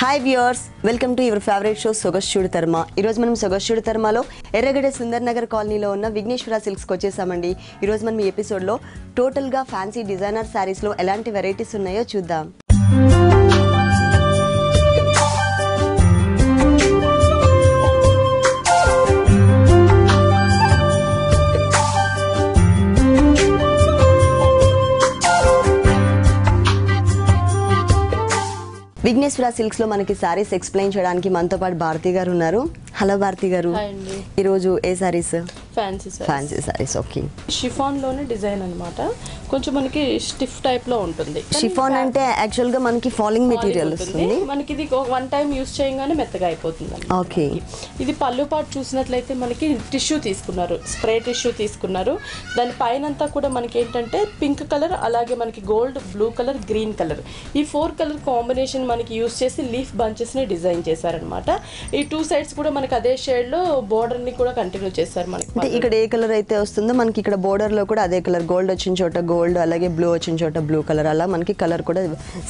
Hi viewers, welcome to your favourite show సొగస్చుడు తర్మ. ఈరోజు మనం సొగస్చుడు తర్మలో ఎర్రగడ్డ సుందర్ నగర్ కాలనీలో ఉన్న విఘ్నేశ్వర సిల్క్స్కి వచ్చేసామండి. ఈరోజు మనం ఈ ఎపిసోడ్లో టోటల్గా ఫ్యాన్సీ డిజైనర్ శారీస్లో ఎలాంటి వెరైటీస్ ఉన్నాయో చూద్దాం. విఘ్నేశ్వర సిల్క్స్ లో మనకి సారీస్ ఎక్స్ప్లెయిన్ చేయడానికి మనతో పాటు భారతి గారు ఉన్నారు. హలో భారతి గారు, ఈరోజు ఏ sarees? Fancy sarees. Okay, chiffon లోనే డిజైన్ అన్నమాట. కొంచెం మనకి స్టిఫ్ టైప్ లో ఉంటుంది. షిఫాన్ అంటే యాక్చువల్ గా మనకి ఫాలింగ్ మెటీరియల్ వస్తుంది. మనకి ఇది వన్ టైం యూస్ చేయగానే మెత్తగా అయిపోతుంది. ఓకే, ఇది పళ్ళు పాటు చూసినట్లయితే మనకి టిష్యూ తీసుకున్నారు, స్ప్రే టిష్యూ తీసుకున్నారు. దాని పైన అంతా కూడా మనకి ఏంటంటే పింక్ కలర్, అలాగే మనకి gold, blue colour, green colour, ఈ 4 కలర్ కాంబినేషన్ మనకి యూస్ చేసి లీఫ్ బంచెస్ ని డిజైన్ చేశారనమాట. ఈ 2 సైడ్స్ కూడా మనకి అదే షేడ్ లో బోర్డర్ ని కూడా కంటిన్యూ చేశారు. మనకి ఇక్కడ ఏ కలర్ అయితే వస్తుందో మనకి ఇక్కడ బోర్డర్ లో కూడా అదే కలర్, గోల్డ్ వచ్చిన చోట గోల్డ్, అలాగే బ్లూ వచ్చిన చోట బ్లూ కలర్, అలా మనకి కలర్ కూడా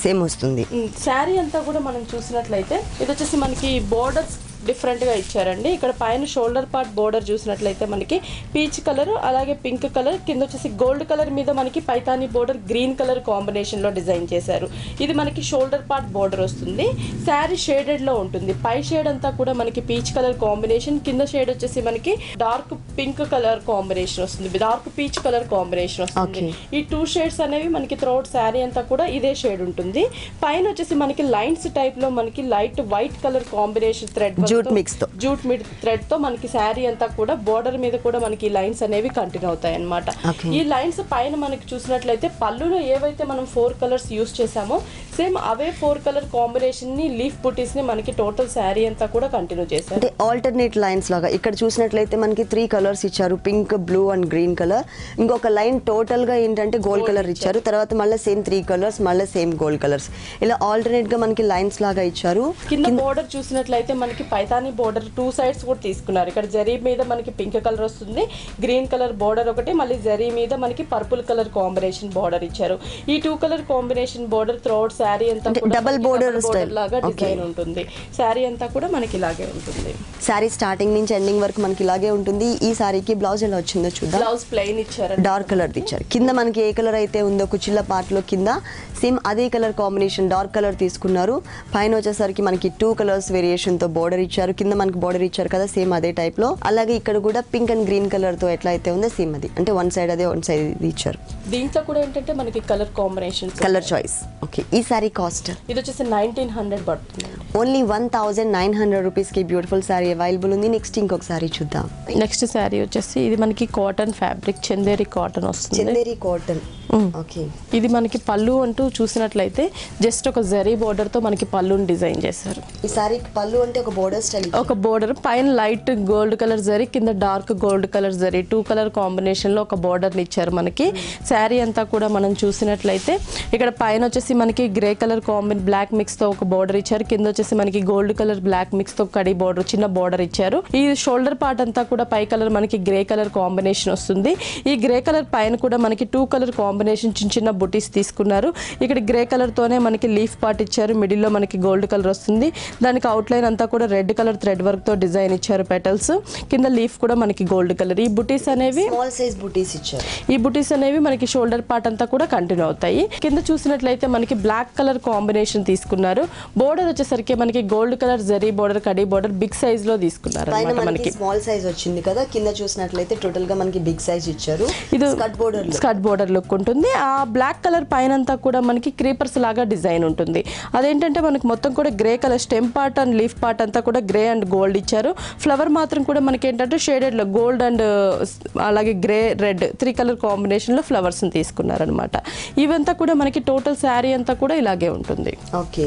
సేమ్ వస్తుంది. శారీ అంతా కూడా మనం చూసినట్లయితే ఇది వచ్చేసి మనకి బోర్డర్స్ డిఫరెంట్ గా ఇచ్చారండి. ఇక్కడ పైన షోల్డర్ పార్ట్ బోర్డర్ చూసినట్లయితే మనకి పీచ్ కలర్, అలాగే పింక్ కలర్, కింద వచ్చేసి గోల్డ్ కలర్ మీద మనకి Paithani border green colour combination లో డిజైన్ చేశారు. ఇది మనకి షోల్డర్ పార్ట్ బోర్డర్ వస్తుంది. శారీ షేడెడ్ లో ఉంటుంది. పై షేడ్ అంతా కూడా మనకి పీచ్ కలర్ కాంబినేషన్, కింద షేడ్ వచ్చేసి మనకి డార్క్ పింక్ కలర్ కాంబినేషన్ వస్తుంది, డార్క్ పీచ్ కలర్ కాంబినేషన్ వస్తుంది. ఈ 2 షేడ్స్ అనేవి మనకి త్రూఅవుట్ శారీ అంతా కూడా ఇదే షేడ్ ఉంటుంది. పైన వచ్చేసి మనకి లైన్స్ టైప్ లో మనకి light white colour combination thread, jute mid thread తో మనకి శారీ అంతా కూడా బోర్డర్ మీద కూడా మనకి లైన్స్ అనేవి కంటిన్యూ అవుతాయి అన్నమాట. ఈ లైన్స్ పైన మనకి చూసినట్లయితే పళ్ళులో ఏవైతే మనం 4 కలర్స్ యూస్ చేసామో సేమ్ అవే 4 కలర్ కాంబినేషన్ ని, లీఫ్ బుటీస్ ని మనకి టోటల్ శారీ అంతా కూడా కంటిన్యూ చేశారు. అంటే ఆల్టర్నేట్ లైన్స్ లాగా ఇక్కడ చూసినట్లయితే మనకి 3 కలర్స్ ఇచ్చారు, pink, blue and green colour. ఇంకొక లైన్ టోటల్ గా ఏంటంటే గోల్డ్ కలర్ ఇచ్చారు. తర్వాత మళ్ళీ సేమ్ 3 కలర్స్, మళ్ళీ సేమ్ గోల్డ్ కలర్స్, ఇలా ఆల్టర్నేట్ గా మనకి లైన్స్ లాగా ఇచ్చారు. కింద బోర్డర్ చూసినట్లయితే మనకి పైతాని బోర్డర్ 2 సైడ్స్ కూడా తీసుకున్నారు. ఇక్కడ జరీ మీద మనకి పింక్ కలర్ వస్తుంది, గ్రీన్ కలర్ బోర్డర్ ఒకటి, మళ్ళీ జరీ మీద మనకి పర్పుల్ కలర్ కాంబినేషన్ బోర్డర్ ఇచ్చారు. ఈ 2 colour combination border throughout sari అంతా డబుల్ బోర్డర్ లాగా డిజైన్ ఉంటుంది. శారీ అంతా కూడా మనకి ఇలాగే ఉంటుంది. శారీ స్టార్టింగ్ నుంచి ఎండింగ్ వరకు మనకి ఇలాగే ఉంటుంది. ఈ శారీకి బ్లౌజ్ ఎలా వచ్చిందో చూద్దాం. బ్లౌజ్ ప్లెయిన్ ఇచ్చారు, డార్క్ కలర్ ఇచ్చారు. కింద మనకి ఏ కలర్ అయితే ఉందో కుచ్చిళ్ళ పార్ట్ లో కింద సేమ్ అదే కలర్ కాంబినేషన్ డార్క్ కలర్ తీసుకున్నారు. పైన వచ్చేసరికి మనకి 2 కలర్స్ వేరియేషన్ తో బోర్డర్ ఇచ్చారు. కింద మనకి బోర్డర్ ఇచ్చారు కదా సేమ్ అదే టైప్ లో. అలాగే ఇక్కడ కూడా పింక్ అండ్ గ్రీన్ కలర్ తో ఎట్లా అయితే ఉందో సేమ్ అది, అంటే వన్ సైడ్ అదే, వన్ సైడ్ ఇది ఇచ్చారు. దీంట్లో కూడా ఏంటంటే మనకి colour combination, colour choice. Okay, ఈ సారీ కాస్ట్ ఇది వచ్చేసి 1900 పడుతుంది. ఓన్లీ 1900 రూపీస్ కి బ్యూటిఫుల్ సారీ అవైలబుల్ ఉంది. నెక్స్ట్ ఇంకొక సారీ చూద్దాం. నెక్స్ట్ సారీ వచ్చేసి ఇది మనకి కాటన్ ఫ్యాబ్రిక్, చందేరి కాటన్ వస్తుంది. చందేరి కాటన్. ఓకే, ఇది మనకి పళ్ళు అంటూ చూసినట్లయితే జస్ట్ ఒక జరీ బోర్డర్ తో మనకి పళ్ళుని డిజైన్ చేశారు. ఈ సారీ పళ్ళు అంటే ఒక బోర్డర్ స్టైల్, ఒక బోర్డర్ పైన లైట్ గోల్డ్ కలర్ జరీ, కింద dark gold colour zari, 2 colour combination లో ఒక బోర్డర్ ని ఇచ్చారు మనకి. శారీ అంతా కూడా మనం చూసినట్లయితే ఇక్కడ పైన వచ్చేసి మనకి గ్రే కలర్ బ్లాక్ మిక్స్ తో ఒక బోర్డర్ ఇచ్చారు. కింద వచ్చేసి మనకి గోల్డ్ కలర్ బ్లాక్ మిక్స్ తో కడి బోర్డర్, చిన్న బోర్డర్ ఇచ్చారు. ఈ షోల్డర్ పార్ట్ అంతా కూడా పై కలర్ మనకి గ్రే కలర్ కాంబినేషన్ వస్తుంది. ఈ గ్రే కలర్ పైన కూడా మనకి 2 కలర్ కాంబినేషన్ చిన్న చిన్న బుటీస్ తీసుకున్నారు. ఇక్కడ గ్రే కలర్ తోనే మనకి లీఫ్ పార్ట్ ఇచ్చారు. మిడిల్ లో మనకి గోల్డ్ కలర్ వస్తుంది. దానికి అవుట్ లైన్ అంతా కూడా రెడ్ కలర్ థ్రెడ్ వర్క్ తో డిజైన్ ఇచ్చారు. పెటల్స్ కింద లీఫ్ కూడా మనకి గోల్డ్ కలర్. ఈ బుటీస్ అనేవి స్మాల్ సైజ్ బుటీస్ ఇచ్చారు. ఈ బుటీస్ అనేవి మనకి షోల్డర్ పార్ట్ అంతా కూడా కంటిన్యూ అవుతాయి. కింద చూసినట్లయితే మనకి బ్లాక్ కలర్ కాంబినేషన్ తీసుకున్నారు. బోర్డర్ వచ్చేసరికి మనకి గోల్డ్ కలర్ జరీ బోర్డర్, కడి బోర్డర్ బిగ్ సైజ్ లో తీసుకున్నారు. మనకి స్మాల్ సైజ్ వచ్చింది కదా, కింద చూసినట్లయితే టోటల్ గా మనకి బిగ్ సైజ్ ఇచ్చారు. ఇది స్కర్ట్ బోర్డర్ లుక్ ఉంటుంది. ఆ బ్లాక్ కలర్ పైన అంతా కూడా మనకి క్రీపర్స్ లాగా డిజైన్ ఉంటుంది. అదేంటంటే మనకి మొత్తం కూడా grey colour stem part and leaf part అంతా కూడా గ్రే అండ్ గోల్డ్ ఇచ్చారు. ఫ్లవర్ మాత్రం కూడా మనకి ఏంటంటే షేడెడ్ లో గోల్డ్ అండ్ అలాగే గ్రే, రెడ్ 3 కలర్ కాంబినేషన్ లో ఫ్లవర్స్ ని తీసుకున్నారు అనమాట. ఇవంతా కూడా మనకి టోటల్ శారీ అంతా కూడా ఇలాగే ఉంటుంది. ఓకే,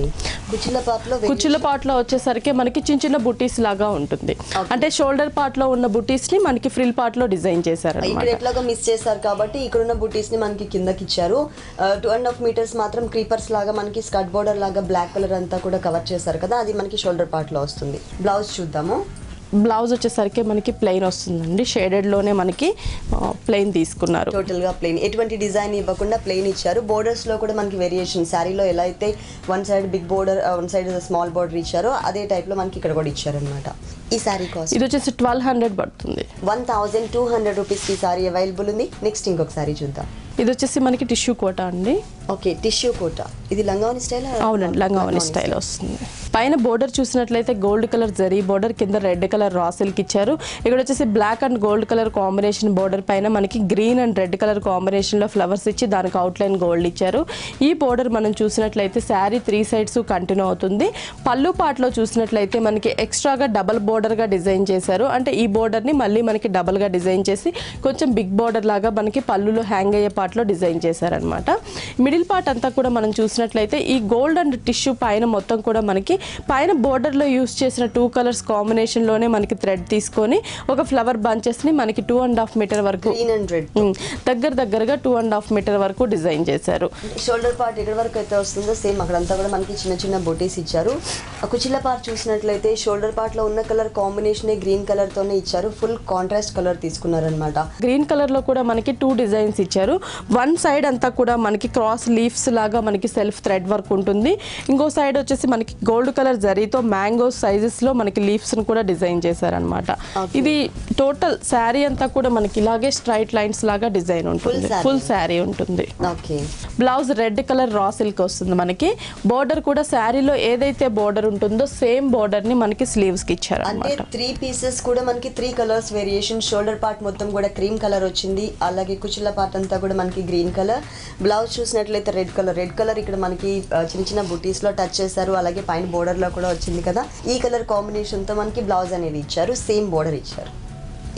కుచ్చిళ్ళ పార్ట్ లో వచ్చేసరికి మనకి చిన్న చిన్న బుటీస్ లాగా ఉంటుంది. అంటే షోల్డర్ పార్ట్ లో ఉన్న బుటీస్ ని మనకి ఫ్రిల్ పార్ట్ లో డిజైన్ చేశారు. ఇక్కడ ఎట్లాగా మిస్ చేశారు కాబట్టి ఇక్కడ ఉన్న బుటీస్ ని మనకి కిందకి ఇచ్చారు. 2.5 మీటర్స్ మాత్రం క్రీపర్స్ లాగా మనకి స్కర్ట్ బోర్డర్ లాగా బ్లాక్ కలర్ అంతా కూడా కవర్ చేశారు కదా, అది మనకి షోల్డర్ పార్ట్ లో వస్తుంది. బ్లౌజ్ చూద్దాము. బ్లౌజ్ వచ్చేసరికి మనకి ప్లెయిన్ వస్తుందండి, షేడెడ్లోనే మనకి ప్లెయిన్ తీసుకున్నారు. టోటల్గా ప్లెయిన్, ఎటువంటి డిజైన్ ఇవ్వకుండా ప్లెయిన్ ఇచ్చారు. బోర్డర్స్లో కూడా మనకి వేరియేషన్, శారీలో ఎలా అయితే one side big border, one side small border ఇచ్చారో అదే టైప్లో మనకి ఇక్కడ కూడా ఇచ్చారనమాట. ఈ శారీ కాస్ట్ ఇది వచ్చేసి 1200 పడుతుంది. 1200 రూపీస్కి ఈ శారీ అవైలబుల్ ఉంది. నెక్స్ట్ ఇంకొక శారీ చూద్దాం. ఇది వచ్చేసి మనకి టిష్యూ కోట అండి. ఓకే, టిష్యూ కోట. ఇది లంగావని స్టైల్? అవునండి, లంగావని స్టైల్ వస్తుంది. పైన బోర్డర్ చూసినట్లయితే గోల్డ్ కలర్ జరీ బోర్డర్, కింద రెడ్ కలర్ రా సిల్క్ ఇచ్చారు. ఇక్కడ వచ్చేసి black and gold colour combination border పైన మనకి గ్రీన్ అండ్ రెడ్ కలర్ కాంబినేషన్లో ఫ్లవర్స్ ఇచ్చి దానికి అవుట్లైన్ గోల్డ్ ఇచ్చారు. ఈ బోర్డర్ మనం చూసినట్లయితే శారీ 3 సైడ్స్ కంటిన్యూ అవుతుంది. పళ్ళు పాటలో చూసినట్లయితే మనకి ఎక్స్ట్రాగా డబల్ బోర్డర్గా డిజైన్ చేశారు. అంటే ఈ బోర్డర్ని మళ్ళీ మనకి డబల్గా డిజైన్ చేసి కొంచెం బిగ్ బోర్డర్ లాగా మనకి పళ్ళులో హ్యాంగ్ అయ్యే పార్ట్లో డిజైన్ చేశారనమాట. మిడిల్ పార్ట్ అంతా కూడా మనం చూసినట్లయితే ఈ గోల్డ్ అండ్ టిష్యూ పైన మొత్తం కూడా మనకి పైన బోర్డర్లో యూస్ చేసిన 2 కలర్స్ కాంబినేషన్లోనే మనకి థ్రెడ్ తీసుకొని ఒక ఫ్లవర్ బంచెస్ని మనకి 2.5 మీటర్ వరకు దగ్గరగా 2.5 మీటర్ వరకు డిజైన్ చేశారు. షోల్డర్ పార్ట్ ఎక్కడి వరకు అయితే వస్తుందో సేమ్ అక్కడంతా కూడా మనకి చిన్న చిన్న బొటీస్ ఇచ్చారు. కుచిళ్ళ పార్ట్ చూసినట్లయితే షోల్డర్ పార్ట్లో ఉన్న కలర్ కాంబినేషన్ గ్రీన్ కలర్తోనే ఇచ్చారు. ఫుల్ కాంట్రాస్ట్ కలర్ తీసుకున్నారనమాట. గ్రీన్ కలర్లో కూడా మనకి 2 డిజైన్స్ ఇచ్చారు. వన్ సైడ్ అంతా కూడా మనకి క్రాస్ లీఫ్స్ లాగా మనకి సెల్ఫ్ థ్రెడ్ వర్క్ ఉంటుంది. ఇంకో సైడ్ వచ్చేసి మనకి గోల్డ్ కలర్ జరీతో మ్యాంగో సైజెస్ లో మనకి లీవ్స్ కూడా డిజైన్ చేశారనమాట. ఇది టోటల్ శారీ అంతా కూడా మనకి ఇలాగే స్ట్రైట్ లైన్స్ లాగా డిజైన్ ఉంటుంది. ఫుల్ శారీ ఉంటుంది. Blouse red colour raw silk వస్తుంది మనకి. బోర్డర్ కూడా శారీలో ఏదైతే బోర్డర్ ఉంటుందో సేమ్ బోర్డర్ ని మనకి స్లీవ్స్ కి ఇచ్చారు. అంటే 3 పీసెస్ కూడా మనకి 3 కలర్స్ వేరియేషన్. షోల్డర్ పార్ట్ మొత్తం కూడా క్రీమ్ కలర్ వచ్చింది. అలాగే కుచిళ్ళ పార్ట్ అంతా కూడా మనకి గ్రీన్ కలర్. బ్లౌజ్ చూసినట్లయితే రెడ్ కలర్ ఇక్కడ మనకి చిన్న చిన్న బుటీస్ లో టచ్ చేశారు. అలాగే పైన బోర్డర్ లో కూడా వచ్చింది కదా. ఈ కలర్ కాంబినేషన్ తో మనకి బ్లౌజ్ అనేది ఇచ్చారు. సేమ్ బోర్డర్ ఇచ్చారు.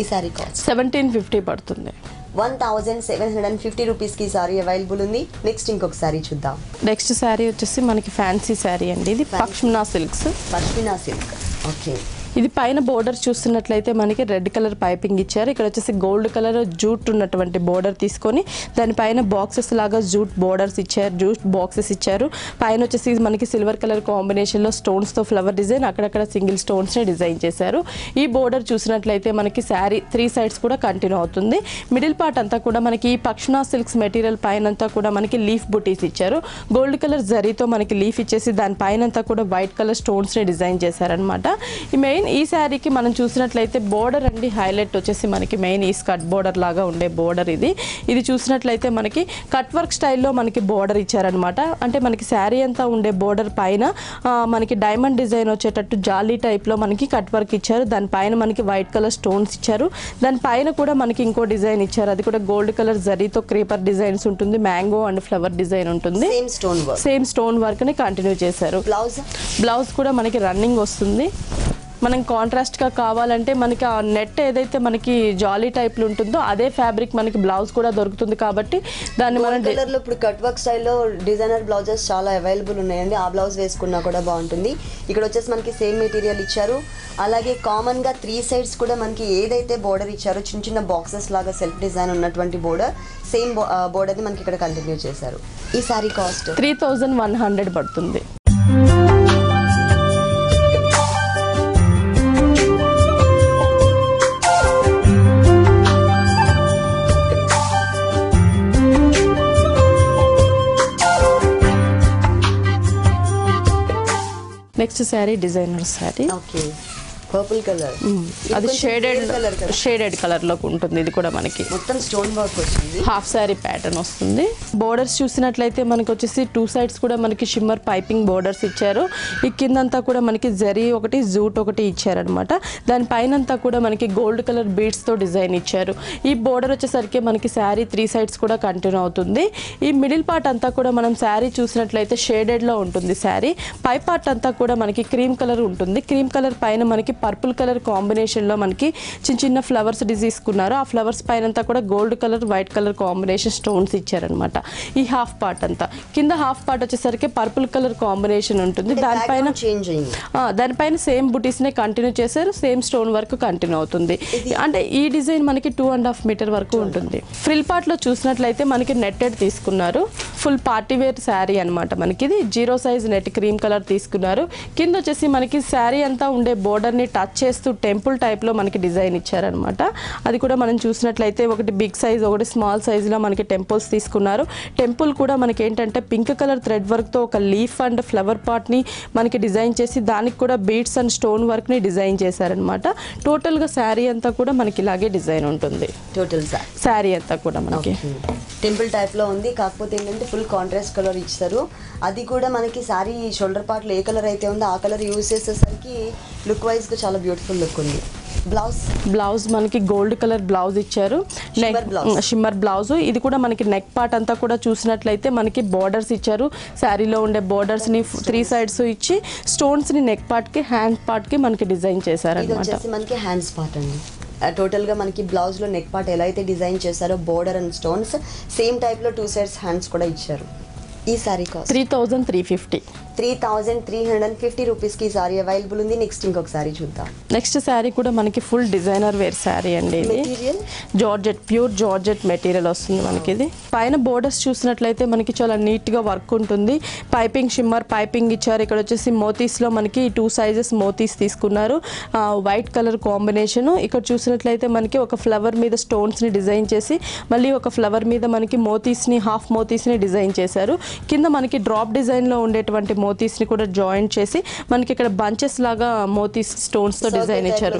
ఈ సారీ కాస్ట్ 1750 పడుతుంది. 1750 రూపీస్కి ఈ సారీ అవైలబుల్ ఉంది. నెక్స్ట్ ఇంకొక సారీ చూద్దాం. నెక్స్ట్ సారీ వచ్చేసి మనకి ఫ్యాన్సీ సారీ అండి. ఇది పష్మినా సిల్క్. ఓకే, ఇది పైన బోర్డర్ చూస్తున్నట్లయితే మనకి రెడ్ కలర్ పైపింగ్ ఇచ్చారు. ఇక్కడ వచ్చేసి గోల్డ్ కలర్ జూట్ ఉన్నటువంటి బోర్డర్ తీసుకొని దానిపైన బాక్సెస్ లాగా జూట్ బోర్డర్స్ ఇచ్చారు, జూట్ బాక్సెస్ ఇచ్చారు. పైన వచ్చేసి మనకి సిల్వర్ కలర్ కాంబినేషన్లో స్టోన్స్తో ఫ్లవర్ డిజైన్, అక్కడక్కడ సింగిల్ స్టోన్స్ని డిజైన్ చేశారు. ఈ బోర్డర్ చూసినట్లయితే మనకి శారీ 3 సైడ్స్ కూడా కంటిన్యూ అవుతుంది. మిడిల్ పార్ట్ అంతా కూడా మనకి ఈ పష్మినా సిల్క్స్ మెటీరియల్ పైన అంతా కూడా మనకి లీఫ్ బుటీస్ ఇచ్చారు. గోల్డ్ కలర్ జరీతో మనకి లీఫ్ ఇచ్చేసి దానిపైన అంతా కూడా వైట్ కలర్ స్టోన్స్ని డిజైన్ చేశారనమాట. ఈ మెయిన్ ఈ శారీకి మనం చూసినట్లయితే బోర్డర్ అండి హైలైట్ వచ్చేసి మనకి మెయిన్ ఈ స్కర్ట్ బోర్డర్ లాగా ఉండే బోర్డర్ ఇది చూసినట్లయితే మనకి కట్ వర్క్ స్టైల్లో మనకి బోర్డర్ ఇచ్చారనమాట. అంటే మనకి శారీ అంతా ఉండే బోర్డర్ పైన మనకి డైమండ్ డిజైన్ వచ్చేటట్టు జాలీ టైప్లో మనకి కట్ వర్క్ ఇచ్చారు. దానిపైన మనకి వైట్ కలర్ స్టోన్స్ ఇచ్చారు. దానిపైన కూడా మనకి ఇంకో డిజైన్ ఇచ్చారు. అది కూడా గోల్డ్ కలర్ జరీతో క్రీపర్ డిజైన్స్ ఉంటుంది. మ్యాంగో అండ్ ఫ్లవర్ డిజైన్ ఉంటుంది. సేమ్ స్టోన్ వర్క్ ని కంటిన్యూ చేశారు. బ్లౌజ్ కూడా మనకి రన్నింగ్ వస్తుంది. మనం కాంట్రాస్ట్గా కావాలంటే మనకి ఆ నెట్ ఏదైతే మనకి జాలీ టైప్లో ఉంటుందో అదే ఫ్యాబ్రిక్ మనకి బ్లౌజ్ కూడా దొరుకుతుంది. కాబట్టి దాన్ని మనం కలర్లో ఇప్పుడు కట్ వర్క్ స్టైల్లో డిజైనర్ బ్లౌజెస్ చాలా అవైలబుల్ ఉన్నాయండి. ఆ బ్లౌజ్ వేసుకున్నా కూడా బాగుంటుంది. ఇక్కడ వచ్చేసి మనకి సేమ్ మెటీరియల్ ఇచ్చారు. అలాగే కామన్గా 3 సైడ్స్ కూడా మనకి ఏదైతే బోర్డర్ ఇచ్చారో చిన్న చిన్న బాక్సెస్ లాగా సెల్ఫ్ డిజైన్ ఉన్నటువంటి బోర్డర్, సేమ్ బోర్డర్ని మనకి ఇక్కడ కంటిన్యూ చేశారు. ఈ సారీ కాస్ట్ 3100 పడుతుంది. Next sari designer sari. Okay, purple colour. అది షేడెడ్ కలర్ లో ఉంటుంది. ఇది కూడా మనకి మొత్తం స్టోన్ వర్క్ వచ్చింది. హాఫ్ శారీ ప్యాటర్న్ వస్తుంది. బోర్డర్స్ చూసినట్లయితే మనకి వచ్చేసి 2 సైడ్స్ కూడా మనకి షిమ్మర్ పైపింగ్ బోర్డర్స్ ఇచ్చారు. ఈ కిందంతా కూడా మనకి జరీ ఒకటి జూట్ ఒకటి ఇచ్చారనమాట. దానిపైన అంతా కూడా మనకి గోల్డ్ కలర్ బీడ్స్ తో డిజైన్ ఇచ్చారు. ఈ బోర్డర్ వచ్చేసరికి మనకి శారీ 3 సైడ్స్ కూడా కంటిన్యూ అవుతుంది. ఈ మిడిల్ పార్ట్ అంతా కూడా మనం శారీ చూసినట్లయితే షేడెడ్ లో ఉంటుంది. శారీ పై పార్ట్ అంతా కూడా మనకి క్రీమ్ కలర్ ఉంటుంది. క్రీమ్ కలర్ పైన మనకి పర్పుల్ కలర్ కాంబినేషన్లో మనకి చిన్న చిన్న ఫ్లవర్స్ తీసుకున్నారు. ఆ ఫ్లవర్స్ పైన అంతా కూడా gold colour white colour combination stones ఇచ్చారనమాట. ఈ హాఫ్ పార్ట్ అంతా కింద హాఫ్ పార్ట్ వచ్చేసరికి పర్పుల్ కలర్ కాంబినేషన్ ఉంటుంది. దానిపైన సేమ్ బుటీస్ నే కంటిన్యూ చేశారు. సేమ్ స్టోన్ వర్క్ కంటిన్యూ అవుతుంది. అంటే ఈ డిజైన్ మనకి 2.5 మీటర్ వరకు ఉంటుంది. ఫ్రిల్ పార్ట్ లో చూసినట్లయితే మనకి నెట్టెడ్ తీసుకున్నారు. ఫుల్ పార్టీ వేర్ శారీ అనమాట. మనకి ఇది 0 సైజ్ నెట్ క్రీమ్ కలర్ తీసుకున్నారు. కింద వచ్చేసి మనకి శారీ అంతా ఉండే బోర్డర్ ని టచ్ చేస్తూ టెంపుల్ టైప్లో మనకి డిజైన్ ఇచ్చారనమాట. అది కూడా మనం చూసినట్లయితే ఒకటి బిగ్ సైజ్ ఒకటి స్మాల్ సైజులో మనకి టెంపుల్స్ తీసుకున్నారు. టెంపుల్ కూడా మనకి ఏంటంటే పింక్ కలర్ థ్రెడ్ వర్క్తో ఒక లీఫ్ అండ్ ఫ్లవర్ పార్ట్ని మనకి డిజైన్ చేసి దానికి కూడా బీడ్స్ అండ్ స్టోన్ వర్క్ని డిజైన్ చేశారనమాట. టోటల్గా శారీ అంతా కూడా మనకి ఇలాగే డిజైన్ ఉంటుంది. టోటల్ శారీ అంతా కూడా మనకి టెంపుల్ టైప్లో ఉంది. కాకపోతే ఏంటంటే ఫుల్ కాంట్రాస్ట్ కలర్ ఇచ్చారు. అది కూడా మనకి శారీ షోల్డర్ పార్ట్లో ఏ కలర్ అయితే ఉందో ఆ కలర్ యూజ్ చేసేసరికి లుక్ వైజ్గా చాలా బ్యూటిఫుల్ లుక్ ఉంది. బ్లౌజ్ మనకి గోల్డ్ కలర్ బ్లౌజ్ ఇచ్చారు. Shimmer blouse. ఇది కూడా మనకి నెక్ పార్ట్ అంతా కూడా చూసినట్లయితే మనకి బోర్డర్స్ ఇచ్చారు. శారీలో ఉండే బోర్డర్స్ని 3 sides ఇచ్చి స్టోన్స్ని నెక్ పార్ట్కి హ్యాండ్ పార్ట్కి మనకి డిజైన్ చేశారనమాట. మనకి హ్యాండ్స్ పార్ట్ అండి. టోటల్గా మనకి బ్లౌజ్లో నెక్ పార్ట్ ఎలా అయితే డిజైన్ చేశారో బోర్డర్ అండ్ స్టోన్స్ సేమ్ టైప్లో 2 sides హ్యాండ్స్ కూడా ఇచ్చారు. ఈ సారీ కాస్ట్ 3,350 రూపీస్కి ఈ సారీ అవైలబుల్ ఉంది. నెక్స్ట్ ఇంకొక సారీ చూద్దాం. నెక్స్ట్ శారీ కూడా మనకి ఫుల్ డిజైనర్ వేర్ శారీ అండి. ఇది జార్జెట్, ప్యూర్ జార్జెట్ మెటీరియల్ వస్తుంది మనకి. ఇది పైన బోర్డర్స్ చూసినట్లయితే మనకి చాలా నీట్గా వర్క్ ఉంటుంది. పైపింగ్ షిమ్మర్ పైపింగ్ ఇచ్చారు. ఇక్కడ వచ్చేసి మోతీస్లో మనకి 2 sizes మోతీస్ తీసుకున్నారు. White colour combination. ఇక్కడ చూసినట్లయితే మనకి ఒక ఫ్లవర్ మీద స్టోన్స్ని డిజైన్ చేసి మళ్ళీ ఒక ఫ్లవర్ మీద మనకి మోతీస్ని హాఫ్ మోతీస్ని డిజైన్ చేశారు. కింద మనకి డ్రాప్ డిజైన్లో ఉండేటువంటి మోతీస్ని కూడా జాయింట్ చేసి మనకి ఇక్కడ బంచెస్ లాగా మోతీస్ స్టోన్స్ తో డిజైన్ ఇచ్చారు.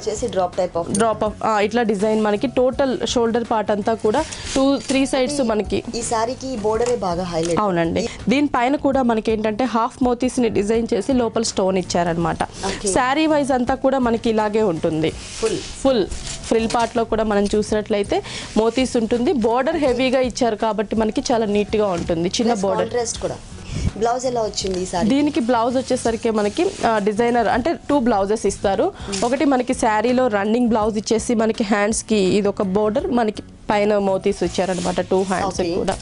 డ్రాప్ ఆఫ్ ఇట్లా డిజైన్ మనకి టోటల్ షోల్డర్ పార్ట్ అంతా కూడా 2-3 sides మనకి ఈ సారీకి బోర్డరే బాగా హైలైట్. అవునండి. దీనిపైన కూడా మనకి ఏంటంటే హాఫ్ మోతీస్ ని డిజైన్ చేసి లోపల స్టోన్ ఇచ్చారనమాట. శారీ వైజ్ అంతా కూడా మనకి ఇలాగే ఉంటుంది. ఫుల్ ఫ్రిల్ పార్ట్ లో కూడా మనం చూసినట్లయితే మోతీస్ ఉంటుంది. బోర్డర్ హెవీగా ఇచ్చారు కాబట్టి మనకి చాలా నీట్ గా ఉంటుంది. చిన్న బోర్డర్ కూడా. బ్లౌజ్ ఎలా వచ్చింది సారీ? దీనికి బ్లౌజ్ వచ్చేసరికి మనకి డిజైనర్ అంటే 2 blouses ఇస్తారు. ఒకటి మనకి శారీలో రన్నింగ్ బ్లౌజ్ ఇచ్చేసి మనకి హ్యాండ్స్ కి ఇది ఒక బోర్డర్ మనకి పైన మోతీస్ ఇచ్చారనమాట 2 hands కూడా.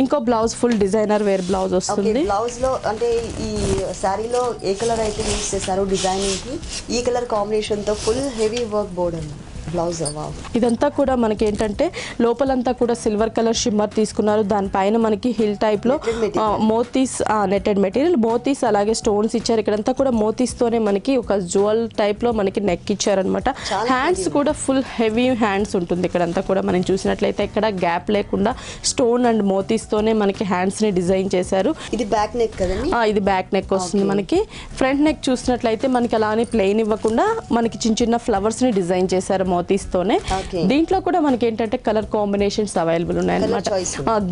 ఇంకో blouse full designer wear blouse వస్తుంది. బ్లౌజ్ లో అంటే ఈ శారీలో ఏ కలర్ అయితే యూజ్ చేశారో డిజైనింగ్ కి ఈ కలర్ కాంబినేషన్ తో full heavy work border blouse. ఇదంతా కూడా మనకి ఏంటంటే లోపలంతా కూడా సిల్వర్ కలర్ షిమ్మర్ తీసుకున్నారు. దానిపైన మనకి హిల్ టైప్ లో మోతీస్ నెట్టెడ్ మెటీరియల్ మోతీస్ అలాగే స్టోన్స్ ఇచ్చారు. ఇక్కడంతా కూడా మోతీస్ తోనే మనకి ఒక జ్యువెల్ టైప్ లో మనకి నెక్ ఇచ్చారనమాట. హ్యాండ్స్ కూడా ఫుల్ హెవీ హ్యాండ్స్ ఉంటుంది. ఇక్కడంతా కూడా మనం చూసినట్లయితే ఇక్కడ గ్యాప్ లేకుండా స్టోన్ అండ్ మోతీస్ తోనే మనకి హ్యాండ్స్ ని డిజైన్ చేశారు. ఇది బ్యాక్ నెక్ కదండి? ఇది బ్యాక్ నెక్ వస్తుంది మనకి. ఫ్రంట్ నెక్ చూసినట్లయితే మనకి అలానే ప్లెయిన్ ఇవ్వకుండా మనకి చిన్న చిన్న ఫ్లవర్స్ ని డిజైన్ చేశారు మోతీస్తోనే. దీంట్లో కూడా మనకి ఏంటంటే కలర్ కాంబినేషన్స్ అవైలబుల్ ఉన్నాయి అన్నమాట.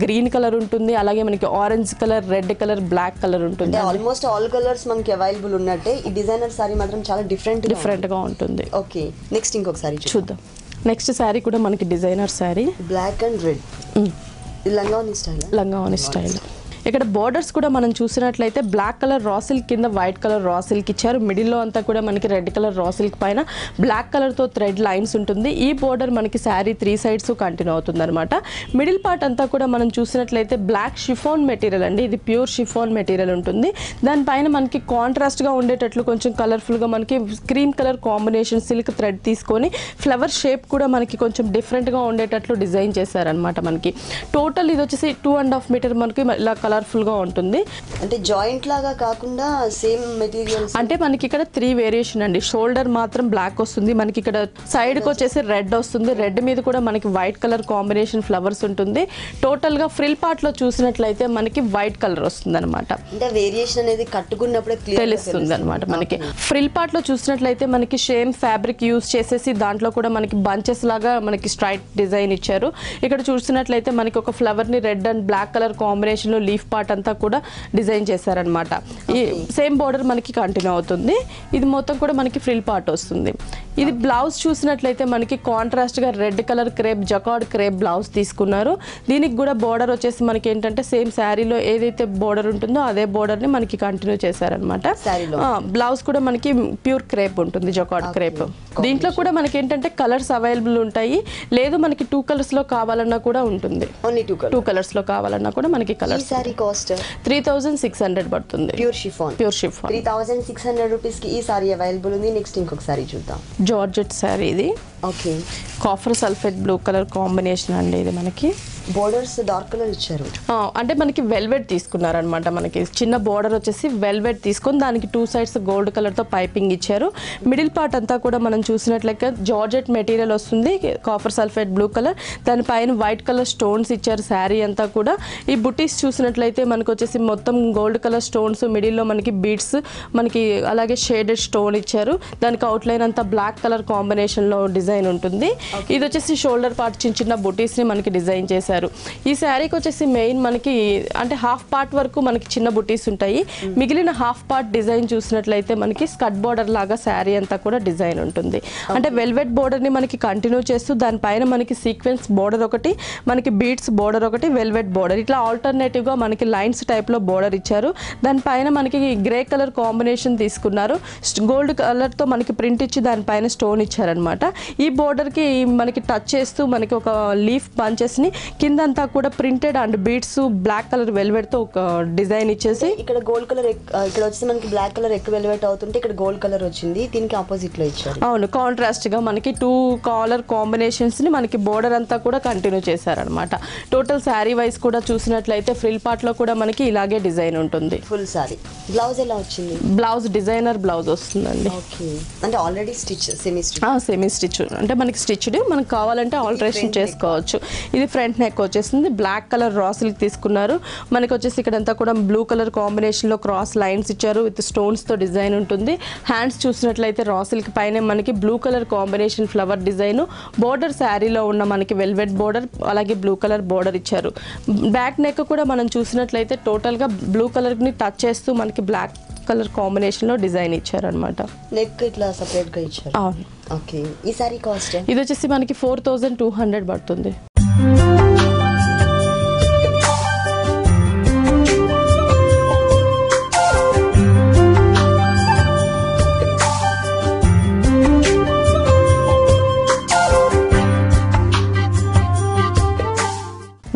గ్రీన్ కలర్ ఉంటుంది, అలాగే మనకి orange colour, red colour, black colour ఉంటుంది. ఆల్మోస్ట్ ఆల్ కలర్స్ మనకి అవైలబుల్ ఉన్నట్టే ఈ డిజైనర్ సారీ మాత్రం చాలా డిఫరెంట్ గా ఉంటుంది. ఓకే, నెక్స్ట్ ఇంకొక సారీ చూద్దాం. నెక్స్ట్ సారీ కూడా మనకి designer saree, black and red. లంగావోని స్టైల్. ఇక్కడ బోర్డర్స్ కూడా మనం చూసినట్లయితే బ్లాక్ కలర్ రా సిల్క్ కింద వైట్ కలర్ రా సిల్క్ ఇచ్చారు. మిడిల్లో అంతా కూడా మనకి రెడ్ కలర్ రా సిల్క్ పైన బ్లాక్ కలర్తో థ్రెడ్ లైన్స్ ఉంటుంది. ఈ బోర్డర్ మనకి శారీ 3 sides కంటిన్యూ అవుతుంది అనమాట. మిడిల్ పార్ట్ అంతా కూడా మనం చూసినట్లయితే బ్లాక్ షిఫాన్ మెటీరియల్ అండి. ఇది ప్యూర్ షిఫాన్ మెటీరియల్ ఉంటుంది. దానిపైన మనకి కాంట్రాస్ట్గా ఉండేటట్లు కొంచెం కలర్ఫుల్గా మనకి cream colour combination silk thread తీసుకొని ఫ్లవర్ షేప్ కూడా మనకి కొంచెం డిఫరెంట్గా ఉండేటట్లు డిజైన్ చేశారనమాట. మనకి టోటల్ ఇది వచ్చేసి 2.5 meter మనకి ఇలా కలర్ఫుల్ గా ఉంటుంది. అంటే జాయింట్ లాగా కాకుండా సేమ్ మెటీరియల్స్. అంటే మనకి ఇక్కడ 3 వేరియేషన్ అండి. షోల్డర్ మాత్రం బ్లాక్ వస్తుంది, మనకి ఇక్కడ సైడ్ కి వచ్చేసి రెడ్ వస్తుంది. రెడ్ మీద కూడా మనకి వైట్ కలర్ కాంబినేషన్ ఫ్లవర్స్ ఉంటుంది. టోటల్ గా ఫ్రిల్ పార్ట్ లో చూసినట్లయితే మనకి వైట్ కలర్ వస్తుంది అనమాట. అంటే వేరియేషన్ అనేది కట్టుకున్నప్పుడే తెలుస్తుంది అనమాట. మనకి ఫ్రిల్ పార్ట్ లో చూసినట్లయితే మనకి సేమ్ ఫ్యాబ్రిక్ యూజ్ చేసేసి దాంట్లో కూడా మనకి బంచెస్ లాగా మనకి స్ట్రైట్ డిజైన్ ఇచ్చారు. ఇక్కడ చూసినట్లయితే మనకి ఒక ఫ్లవర్ ని red and black colour combination లో లీఫ్ పార్ట్ అంతా కూడా డిజైన్ చేశారనమాట. ఈ సేమ్ బోర్డర్ మనకి కంటిన్యూ అవుతుంది. ఇది మొత్తం కూడా మనకి ఫ్రిల్ పార్ట్ వస్తుంది. ఇది బ్లౌజ్ చూసినట్లయితే మనకి కాంట్రాస్ట్ గా red colour crepe jacquard crepe blouse తీసుకున్నారు. దీనికి కూడా బోర్డర్ వచ్చేసి మనకి ఏంటంటే సేమ్ శారీలో ఏదైతే బోర్డర్ ఉంటుందో అదే బోర్డర్ ని మనకి కంటిన్యూ చేశారనమాట. బ్లౌజ్ కూడా మనకి ప్యూర్ క్రేప్ ఉంటుంది, జకార్డ్ క్రేప్. దీంట్లో కూడా మనకి ఏంటంటే కలర్స్ అవైలబుల్ ఉంటాయి. లేదు మనకి 2 colors లో కావాలన్నా కూడా ఉంటుంది. 2 colors లో కావాలన్నా కూడా మనకి కలర్స్. 3,600 పడుతుంది. ప్యూర్ షిఫాన్ 3,600 రూపీస్ కి ఈ సారీ అవైలబుల్ ఉంది. నెక్స్ట్ ఇంకొక సారీ చూద్దాం. జార్జెట్ సారీ ఇది. Okay, copper sulphate blue colour combination అండి. ఇది మనకి బోర్డర్స్ డార్క్ కలర్ ఇచ్చారు. అంటే మనకి వెల్వెట్ తీసుకున్నారనమాట. మనకి చిన్న బోర్డర్ వచ్చేసి వెల్వెట్ తీసుకొని దానికి 2 సైడ్స్ గోల్డ్ కలర్తో పైపింగ్ ఇచ్చారు. మిడిల్ పార్ట్ అంతా కూడా మనం చూసినట్లయితే జార్జెట్ మెటీరియల్ వస్తుంది, కాపర్ సల్ఫేట్ బ్లూ కలర్, దానిపైన వైట్ కలర్ స్టోన్స్ ఇచ్చారు శారీ అంతా కూడా. ఈ బుటీస్ చూసినట్లయితే మనకు వచ్చేసి మొత్తం గోల్డ్ కలర్ స్టోన్స్, మిడిల్లో మనకి బీడ్స్, మనకి అలాగే షేడెడ్ స్టోన్ ఇచ్చారు. దానికి అవుట్లైన్ అంతా బ్లాక్ కలర్ కాంబినేషన్లో డిజైన్ ఉంటుంది. ఇది వచ్చేసి షోల్డర్ పార్ట్ చిన్న చిన్న బుటీస్ని మనకి డిజైన్ చేశారు. ఈ శారీకి వచ్చేసి మెయిన్ మనకి అంటే హాఫ్ పార్ట్ వరకు మనకి చిన్న బుటీస్ ఉంటాయి, మిగిలిన హాఫ్ పార్ట్ డిజైన్ చూసినట్లయితే మనకి స్కర్ట్ బోర్డర్ లాగా శారీ అంతా కూడా డిజైన్ ఉంటుంది. అంటే వెల్వెట్ బోర్డర్ని మనకి కంటిన్యూ చేస్తూ దానిపైన మనకి సీక్వెన్స్ బోర్డర్ ఒకటి, మనకి బీడ్స్ బోర్డర్ ఒకటి, వెల్వెట్ బోర్డర్, ఇట్లా ఆల్టర్నేటివ్గా మనకి లైన్స్ టైప్లో బోర్డర్ ఇచ్చారు. దానిపైన మనకి గ్రే కలర్ కాంబినేషన్ తీసుకున్నారు, గోల్డ్ కలర్తో మనకి ప్రింట్ ఇచ్చి దానిపైన స్టోన్ ఇచ్చారనమాట. ఈ బోర్డర్కి మనకి టచ్ చేస్తూ మనకి ఒక లీఫ్ బంచెస్ని కిందంతా కూడా printed and beads black colour వెల్వెట్తో ఒక డిజైన్ ఇచ్చేసి, ఇక్కడ గోల్డ్ కలర్, ఇక్కడ వచ్చి మనకి బ్లాక్ కలర్ ఎక్కువ వెల్వెట్ అవుతుంటే ఇక్కడ గోల్డ్ కలర్ వచ్చింది, దీనికి ఆపోజిట్ లో ఇచ్చారు. అవును, కాంట్రాస్ట్ గా మనకి 2 కలర్ కాంబినేషన్స్ ని మనకి బోర్డర్ అంతా కూడా కంటిన్యూ చేశారనమాట. టోటల్ శారీ వైజ్ కూడా చూసినట్లయితే ఫ్రిల్ పార్ట్ లో కూడా మనకి ఇలాగే డిజైన్ ఉంటుంది. ఫుల్ శారీ. బ్లౌజ్ ఎలా వచ్చింది? బ్లౌజ్ డిజైనర్ బ్లౌజ్ వస్తుందండి. ఓకే, అంటే ఆల్రెడీ స్టిచ్, సెమీ స్టిచ్, అంటే మనకి స్టిచ్డ్, మనకి కావాలంటే ఆల్టరేషన్ చేసుకోవచ్చు. ఇది ఫ్రంట్ నెక్ వచ్చేసింది, బ్లాక్ కలర్ రా సిల్క్ తీసుకున్నారు. మనకి వచ్చేసి ఇక్కడంతా కూడా బ్లూ కలర్ కాంబినేషన్ లో క్రాస్ లైన్స్ ఇచ్చారు, విత్ స్టోన్స్ తో డిజైన్ ఉంటుంది. హ్యాండ్స్ చూసినట్లయితే రా సిల్క్ పైన మనకి blue colour combination flower design, border శారీలో ఉన్న మనకి వెల్వెట్ బోర్డర్, అలాగే బ్లూ కలర్ బోర్డర్ ఇచ్చారు. బ్యాక్ నెక్ కూడా మనం చూసినట్లయితే టోటల్ గా బ్లూ కలర్ ని టచ్ చేస్తూ మనకి బ్లాక్ కలర్ కాంబినేషన్ లో డిజైన్ ఇచ్చారు అనమాట. నెక్ ఇట్లా సెపరేట్ గా ఇచ్చారు. అవును. ఓకే, ఈ సారీ కాస్ట్ ఇది వచ్చేసి మనకి 4200 పడుతుంది.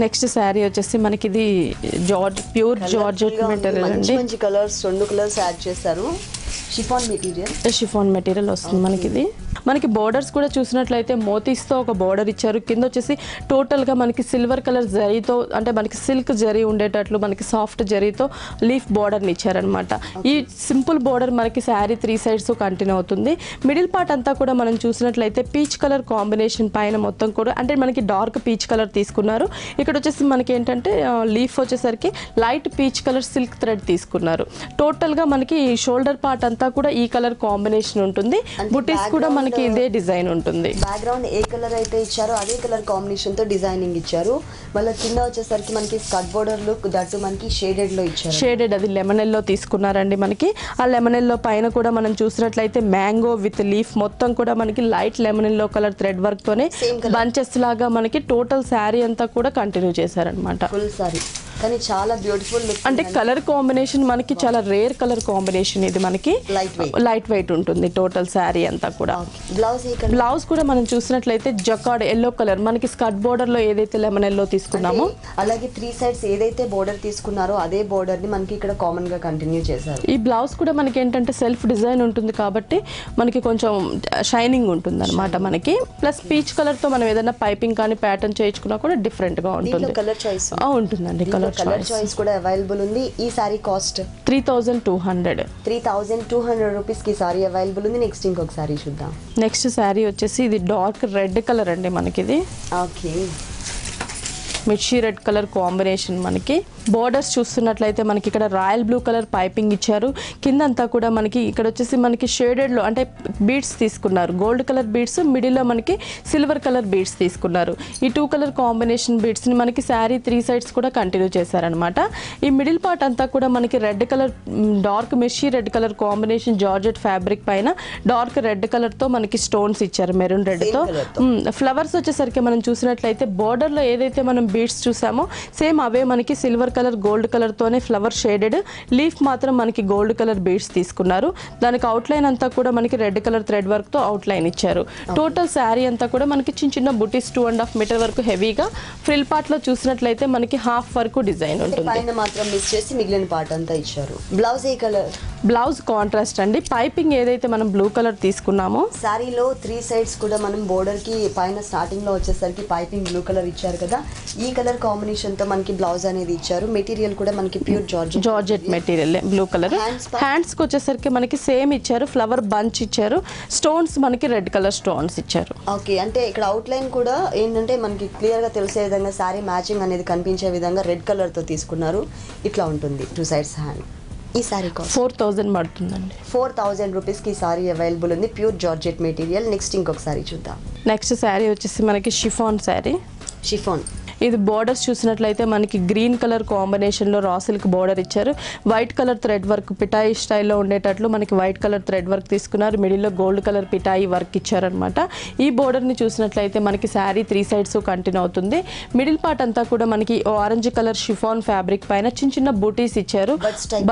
నెక్స్ట్ శారీ వచ్చేసి మనకి ఇది ప్యూర్ జార్జెట్ మెటీరియల్ అండి. మంచి కలర్స్, 2 కలర్స్ యాడ్ చేశారు. షిఫాన్ మెటీరియల్ వస్తుంది మనకి. ఇది మనకి బోర్డర్స్ కూడా చూసినట్లయితే మోతీస్తో ఒక బోర్డర్ ఇచ్చారు, కింద వచ్చేసి టోటల్గా మనకి సిల్వర్ కలర్ జరీతో, అంటే మనకి సిల్క్ జరీ ఉండేటట్లు మనకి సాఫ్ట్ జరీతో లీఫ్ బోర్డర్ని ఇచ్చారనమాట. ఈ సింపుల్ బోర్డర్ మనకి శారీ 3 సైడ్స్ కంటిన్యూ అవుతుంది. మిడిల్ పార్ట్ అంతా కూడా మనం చూసినట్లయితే పీచ్ కలర్ కాంబినేషన్ పైన మొత్తం కూడా, అంటే మనకి డార్క్ పీచ్ కలర్ తీసుకున్నారు. ఇక్కడ వచ్చేసి మనకి ఏంటంటే లీఫ్ వచ్చేసరికి light peach colour silk thread తీసుకున్నారు. టోటల్గా మనకి షోల్డర్ పార్ట్ అంతా కూడా ఈ కలర్ కాంబినేషన్ ఉంటుంది. బుటీస్ కూడా మనకి ఇదే డిజైన్ ఉంటుంది. బ్యాక్గ్రౌండ్ ఏ కలర్ అయితే ఇచ్చారో అదే కలర్ కాంబినేషన్ తో డిజైనింగ్ ఇచ్చారు. మళ్ళీ కింద వచ్చేసరికి మనకి స్కర్ట్ బోర్డర్ లుక్, దట్టు మనకి షేడెడ్ లో ఇచ్చారు. షేడెడ్, అది లెమన్ ఎల్లో తీసుకున్నారండి మనకి. ఆ లెమన్ ఎల్లో పైన కూడా మనం చూసినట్లయితే మ్యాంగో విత్ లీఫ్ మొత్తం కూడా మనకి light lemon yellow colour thread work తోనే బంచెస్ లాగా మనకి టోటల్ శారీ అంతా కూడా కంటిన్యూ చేశారనమాట. ఫుల్ శారీ కానీ చాలా బ్యూటిఫుల్ లుక్. అంటే కలర్ కాంబినేషన్ మనకి చాలా రేర్ కలర్ కాంబినేషన్, ఇది మనకి లైట్ వెయిట్ ఉంటుంది టోటల్ శారీ అంతా కూడా. బ్లౌజ్ కూడా మనం చూసినట్లయితే జకార్డ్ ఎల్లో కలర్, మనకి స్కర్ట్ బోర్డర్ లో ఏదైతే లెమన్ ఎల్లో తీసుకున్నామో అలాగే 3 సైడ్స్ ఏదైతే బోర్డర్ తీసుకున్నారో అదే బోర్డర్ ని మనకి ఇక్కడ కామన్ గా కంటిన్యూ చేశారు. ఈ బ్లౌజ్ కూడా మనకి ఏంటంటే సెల్ఫ్ డిజైన్ ఉంటుంది కాబట్టి మనకి కొంచెం షైనింగ్ ఉంటుంది అనమాట మనకి. ప్లస్ పీచ్ కలర్ తో మనం ఏదైనా పైపింగ్ కానీ ప్యాటర్న్ చేయించుకున్నా కూడా డిఫరెంట్ గా ఉంటుంది. కలర్ చాయిస్ ఉంటుందండి, కలర్ చాయిస్ కూడా అవైలబుల్ ఉంది. ఈ సారీ కాస్ట్ 3200 రూపీస్ కి సారీ అవైలబుల్ ఉంది. నెక్స్ట్ ఇంకొక సారీ చూద్దాం. నెక్స్ట్ సారీ వచ్చేసి ఇది డార్క్ రెడ్ కలర్ అండి మనకి. ఇది ఓకే, మిర్చి రెడ్ కలర్ కాంబినేషన్. మనకి బోర్డర్స్ చూస్తున్నట్లయితే మనకి ఇక్కడ రాయల్ బ్లూ కలర్ పైపింగ్ ఇచ్చారు. కిందంతా కూడా మనకి ఇక్కడ వచ్చేసి మనకి షేడెడ్లో అంటే బీడ్స్ తీసుకున్నారు, గోల్డ్ కలర్ బీడ్స్, మిడిల్లో మనకి సిల్వర్ కలర్ బీడ్స్ తీసుకున్నారు. ఈ 2 కలర్ కాంబినేషన్ బీడ్స్ని మనకి శారీ 3 సైడ్స్ కూడా కంటిన్యూ చేశారనమాట. ఈ మిడిల్ పార్ట్ అంతా కూడా మనకి రెడ్ కలర్, డార్క్ మిర్చి red colour combination georgette fabric పైన డార్క్ రెడ్ కలర్తో మనకి స్టోన్స్ ఇచ్చారు, మెరూన్ రెడ్తో. ఫ్లవర్స్ వచ్చేసరికి మనం చూసినట్లయితే బోర్డర్లో ఏదైతే మనం బీడ్స్ చూసామో సేమ్ అవే మనకి సిల్వర్ కలర్ గోల్డ్ కలర్ తోనే ఫ్లవర్ షేడెడ్, లీఫ్ మాత్రం మనకి గోల్డ్ కలర్ బీడ్స్ తీసుకున్నారు. దానికి అవుట్లైన్ అంతా కూడా మనకి రెడ్ కలర్ థ్రెడ్ వర్క్ తో అవుట్లైన్ ఇచ్చారు. టోటల్ శారీ అంతా కూడా మనకి చిన్న చిన్న బుటీస్ 2.5 మీటర్ వరకు హెవీగా, ఫ్రిల్ పార్ట్ లో చూసినట్లయితే మనకి హాఫ్ వరకు డిజైన్ ఉంటుంది. పైన మాత్రం మిస్ చేసి మిగిలిన పార్ట్ అంతా ఇచ్చారు. బ్లౌజ్ ఏ కలర్? బ్లౌజ్ కాంట్రాస్ట్ అండి. పైపింగ్ ఏదైతే మనం బ్లూ కలర్ తీసుకున్నామో శారీలో 3 సైడ్స్ కూడా మనం బోర్డర్ కి పైన స్టార్టింగ్ లో వచ్చేసరికి పైపింగ్ బ్లూ కలర్ ఇచ్చారు కదా, ఈ కలర్ కాంబినేషన్ తో మనకి బ్లౌజ్ అనేది ఇచ్చారు. మెటీరియల్ కూడా మనకి pure georgette material blue colour. Hands కి వచ్చేసరికి మనకి సేమ్ ఇచ్చారు, ఫ్లవర్ బంచ్ ఇచ్చారు, స్టోన్స్ మనకి రెడ్ కలర్ స్టోన్స్ ఇచ్చారు. ఓకే, అంటే ఇక్కడ అవుట్ లైన్ కూడా ఏంటంటే మనకి క్లియర్ గా తెలిసే విధంగా శారీ మ్యాచింగ్ అనేది కనిపించే విధంగా రెడ్ కలర్ తో తీసుకున్నారు. ఇట్లా ఉంటుంది 2 సైడ్స్ హ్యాండ్. ఈ సారీ కాస్ట్ 4000 పడుతుందండి. 4000 రూపీస్కి ఈ సారీ అవైలబుల్ ఉంది, ప్యూర్ జార్జెట్ మెటీరియల్. నెక్స్ట్ ఇంకొక సారీ చూద్దాం. నెక్స్ట్ శారీ వచ్చేసి మనకి షిఫాన్ శారీ. షిఫాన్ ఇది బోర్డర్స్ చూసినట్లయితే మనకి గ్రీన్ కలర్ కాంబినేషన్లో రా సిల్క్ బోర్డర్ ఇచ్చారు. వైట్ కలర్ థ్రెడ్ వర్క్ పిటాయి స్టైల్లో ఉండేటట్లు మనకి వైట్ కలర్ థ్రెడ్ వర్క్ తీసుకున్నారు. మిడిల్లో గోల్డ్ కలర్ పిటాయి వర్క్ ఇచ్చారనమాట. ఈ బోర్డర్ని చూసినట్లయితే మనకి శారీ 3 సైడ్స్ కంటిన్యూ అవుతుంది. మిడిల్ పార్ట్ అంతా కూడా మనకి ఆరెంజ్ కలర్ షిఫాన్ ఫ్యాబ్రిక్ పైన చిన్న చిన్న బూటీస్ ఇచ్చారు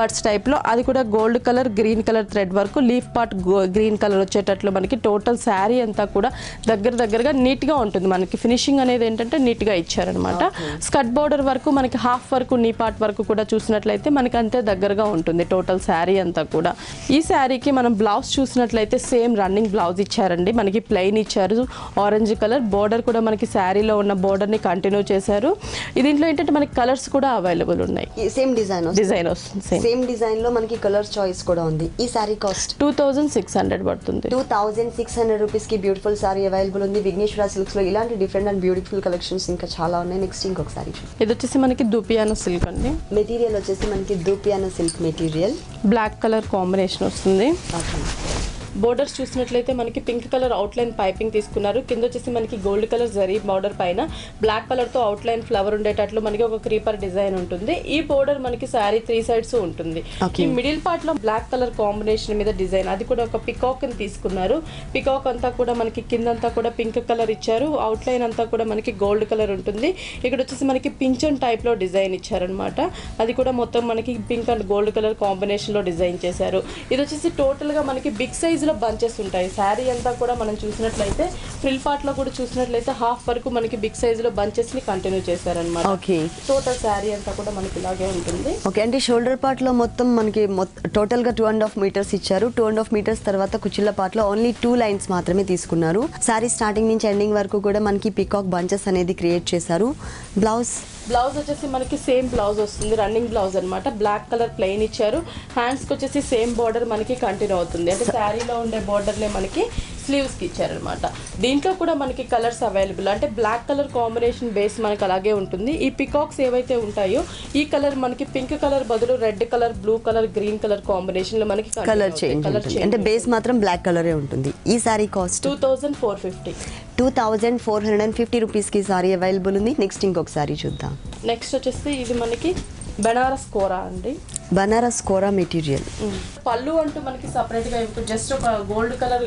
బర్డ్స్ టైప్లో. అది కూడా gold colour green colour thread work, leaf part green colour వచ్చేటట్లు మనకి టోటల్ శారీ అంతా కూడా దగ్గరగా నీట్గా ఉంటుంది. మనకి ఫినిషింగ్ అనేది ఏంటంటే నీట్గా ఇచ్చారు. స్కర్ట్ బోర్డర్ వరకు మనకి హాఫ్ వరకు నీ పార్ట్ వరకు కూడా చూసినట్లయితే మనకి అంతే దగ్గరగా ఉంటుంది టోటల్ శారీ అంతా కూడా. ఈ శారీకి మనం బ్లౌజ్ చూసినట్లయితే సేమ్ రన్నింగ్ బ్లౌజ్ ఇచ్చారండి. మనకి ప్లెయిన్ ఇచ్చారు, ఆరెంజ్ కలర్ బోర్డర్ కూడా మనకి శారీలో ఉన్న బోర్డర్ ని కంటిన్యూ చేశారు. దీంట్లో ఏంటంటే మనకి కలర్స్ కూడా అవైలబుల్ ఉన్నాయి. సేమ్ డిజైన్ వస్తుంది. సేమ్ డిజైన్ లో మనకి కలర్ చాయిస్ కూడా ఉంది. ఈ శారీ కాస్ట్ 2600 పడుతుంది. 2600 రూపీస్ కి బ్యూటిఫుల్ సారీ అవైలబుల్ ఉంది విఘ్నేశ్వర సిల్క్స్ లో. ఇలాంటి డిఫరెంట్ అండ్ బ్యూటిఫుల్ కలెక్షన్స్ ఇంకా చాలా ఉన్నాయి. నెక్స్ట్ ఇంకొకసారి ఇది వచ్చేసి మనకి దూపియానా సిల్క్ అండి. మెటీరియల్ వచ్చేసి మనకి dupion silk material, black colour combination వస్తుంది. బోర్డర్స్ చూసినట్లయితే మనకి పింక్ కలర్ అవుట్లైన్ పైపింగ్ తీసుకున్నారు. కింద వచ్చేసి మనకి గోల్డ్ కలర్ జరీ బార్డర్ పైన బ్లాక్ కలర్ తో అవుట్లైన్ ఫ్లవర్ ఉండేటట్లు మనకి ఒక క్రీపర్ డిజైన్ ఉంటుంది. ఈ బోర్డర్ మనకి శారీ 3 సైడ్స్ ఉంటుంది. ఈ మిడిల్ పార్ట్ లో బ్లాక్ కలర్ కాంబినేషన్ మీద డిజైన్, అది కూడా ఒక పికాక్ ని తీసుకున్నారు. పికాక్ అంతా కూడా మనకి కిందంతా కూడా పింక్ కలర్ ఇచ్చారు. అవుట్లైన్ అంతా కూడా మనకి గోల్డ్ కలర్ ఉంటుంది. ఇక్కడ వచ్చేసి మనకి పింఛన్ టైప్ లో డిజైన్ ఇచ్చారనమాట. అది కూడా మొత్తం మనకి pink and gold colour combination లో డిజైన్ చేశారు. ఇది వచ్చేసి టోటల్ గా మనకి బిగ్ సైజ్ లో బంచెస్ ఉంటాయి. శారీ అంతా కూడా మనం చూసినట్లయితే ఫ్రిల్ పార్ట్ లో కూడా చూసినట్లయితే హాఫ్ వరకు మనకి బిగ్ సైజ్ లో బంచెస్ ని కంటిన్యూ చేశారనమాట. టోటల్ శారీ అంతా కూడా మనకి ఇలాగే ఉంటుంది. ఓకే, అంటే షోల్డర్ పార్ట్ లో మొత్తం మనకి టోటల్ గా 2.5 మీటర్స్ ఇచ్చారు. 2.5 మీటర్స్ తర్వాత కుచ్చిళ్ళ పార్ట్ లో ఓన్లీ 2 లైన్స్ మాత్రమే తీసుకున్నారు. శారీ స్టార్టింగ్ నుంచి ఎండింగ్ వరకు కూడా మనకి పికాక్ బంచెస్ అనేది క్రియేట్ చేశారు. బ్లౌజ్ వచ్చేసి మనకి సేమ్ బ్లౌజ్ వస్తుంది, రన్నింగ్ బ్లౌజ్ అనమాట. బ్లాక్ కలర్ ప్లెయిన్ ఇచ్చారు. హ్యాండ్స్ కి వచ్చేసి సేమ్ బార్డర్ మనకి కంటిన్యూ అవుతుంది. అంటే శారీలో ఉండే బార్డర్లే మనకి స్లీవ్స్ కి ఇచ్చారనమాట. దీంట్లో కూడా మనకి కలర్స్ అవైలబుల్. అంటే బ్లాక్ కలర్ కాంబినేషన్ బేస్ మనకి అలాగే ఉంటుంది. ఈ పికాక్స్ ఏవైతే ఉంటాయో ఈ కలర్ మనకి పింక్ కలర్ బదులు red colour, blue colour, green colour combination లో మనకి కలర్ చేంజ్, అంటే బేస్ మాత్రం బ్లాక్ కలరే ఉంటుంది. ఈ సారీ కాస్ట్ 2450 రూపీస్ కి సారీ అవైలబుల్ ఉంది. నెక్స్ట్ ఇంకొక సారీ చూద్దాం. నెక్స్ట్ వచ్చేసి ఇది మనకి బనారస్ కోరా అండి. బనారస్ కోరా మెటీరియల్. పళ్ళు అంటూ మనకి సపరేట్ గా జస్ట్ ఒక గోల్డ్ కలర్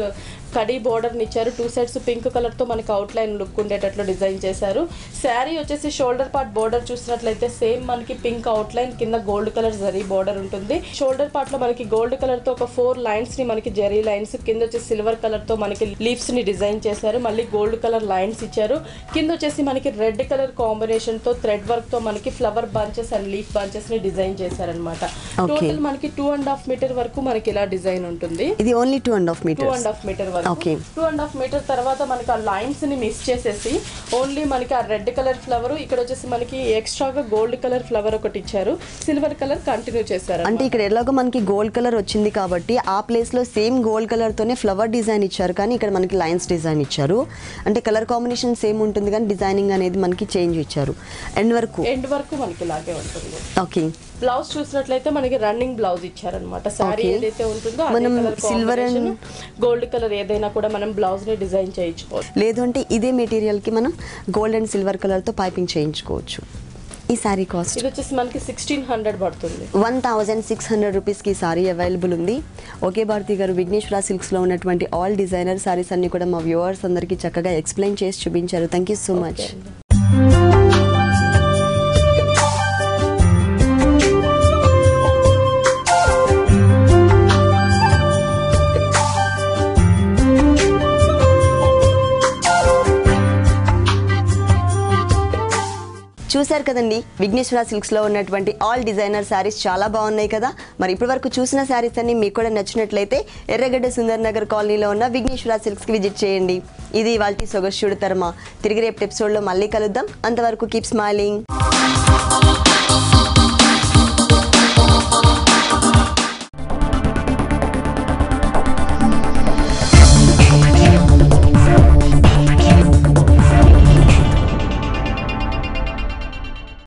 కడీ బోర్డర్ ని ఇచ్చారు. 2 సైడ్స్ పింక్ కలర్ తో మనకి అవుట్ లైన్ లుక్ ఉండేటట్లు డిజైన్ చేశారు. శారీ వచ్చేసి షోల్డర్ పార్ట్ బోర్డర్ చూసినట్లయితే సేమ్ మనకి పింక్ అవుట్ లైన్, కింద గోల్డ్ కలర్ జరీ బోర్డర్ ఉంటుంది. షోల్డర్ పార్ట్ లో మనకి గోల్డ్ కలర్ తో ఒక 4 లైన్స్ ని మనకి జరీ లైన్స్, కింద వచ్చేసి సిల్వర్ కలర్ తో మనకి లీవ్స్ ని డిజైన్ చేశారు. మళ్ళీ గోల్డ్ కలర్ లైన్స్ ఇచ్చారు. కింద వచ్చేసి మనకి రెడ్ కలర్ కాంబినేషన్ తో థ్రెడ్ వర్క్ తో మనకి flower bunches and leaf bunches ని డిజైన్ చేశారనమాట. టోటల్ మనకి 2.5 మీటర్ వరకు మనకి ఇలా డిజైన్ ఉంటుంది. ఇది ఓన్లీ 2.5 మీటర్. 2.5 మీటర్ వరకు. 2.5 మీటర్ తర్వాత మనకి ఆ లైన్స్ ని మిస్ చేసేసి ఓన్లీ మనకి ఆ రెడ్ కలర్ ఫ్లవర్, ఇక్కడ వచ్చేసి మనకి ఎక్స్ట్రాగా గోల్డ్ కలర్ ఫ్లవర్ ఒకటి ఇచ్చారు. సిల్వర్ కలర్ కంటిన్యూ చేశారు. అంటే ఇక్కడ ఎలాగో మనకి గోల్డ్ కలర్ వచ్చింది కాబట్టి ఆ ప్లేస్ లో సేమ్ గోల్డ్ కలర్ తోనే ఫ్లవర్ డిజైన్ ఇచ్చారు, కానీ ఇక్కడ మనకి లైన్స్ డిజైన్ ఇచ్చారు. అంటే కలర్ కాంబినేషన్ సేమ్ ఉంటుంది కానీ డిజైనింగ్ అనేది మనకి చేంజ్ ఇచ్చారు. ఎండ్ వరకు మనకి ఇలాగే ఉంటుంది. ఓకే, బ్లౌజ్ చూసినట్లయితే మనకి రన్నింగ్ బ్లౌజ్ ఇచ్చారనమాట. సారీ ఏదైతే ఉంటుందో మనం సిల్వర్ అండ్ గోల్డ్ కలర్ ఏదైనా కూడా మనం బ్లౌజ్ ని డిజైన్ చేయించుకోవచ్చు. లేదు అంటే ఇదే మెటీరియల్ కి మనం గోల్డ్ అండ్ సిల్వర్ కలర్ తో పైపింగ్ చేయించుకోవచ్చు. ఈ సారీ కాస్ట్ ఇది వచ్చేసి మనకి 1600 పడుతుంది. 1600 రూపీస్ కి సారీ అవైలబుల్ ఉంది. ఓకే భారతి గారు, విఘ్నేశ్వర సిల్క్స్ లో ఉన్నటువంటి ఆల్ డిజైనర్ సారీస్ అన్ని కూడా మా వ్యూవర్స్ అందరికీ చక్కగా ఎక్స్ప్లెయిన్ చేసి చూపించారు. Thank you so much. చూశారు కదండి, విఘ్నేశ్వర సిల్క్స్లో ఉన్నటువంటి ఆల్ డిజైనర్ శారీస్ చాలా బాగున్నాయి కదా. మరి ఇప్పటి వరకు చూసిన శారీస్ అన్ని మీకు కూడా నచ్చినట్లయితే ఎర్రగడ్డ సుందర్ నగర్ కాలనీలో ఉన్న విఘ్నేశ్వర సిల్క్స్కి విజిట్ చేయండి. ఇది ఇవాల్టి సొగస్యుడు తర్మ. తిరిగి రేపు ఎపిసోడ్లో మళ్ళీ కలుద్దాం. అంతవరకు కీప్ స్మైలింగ్.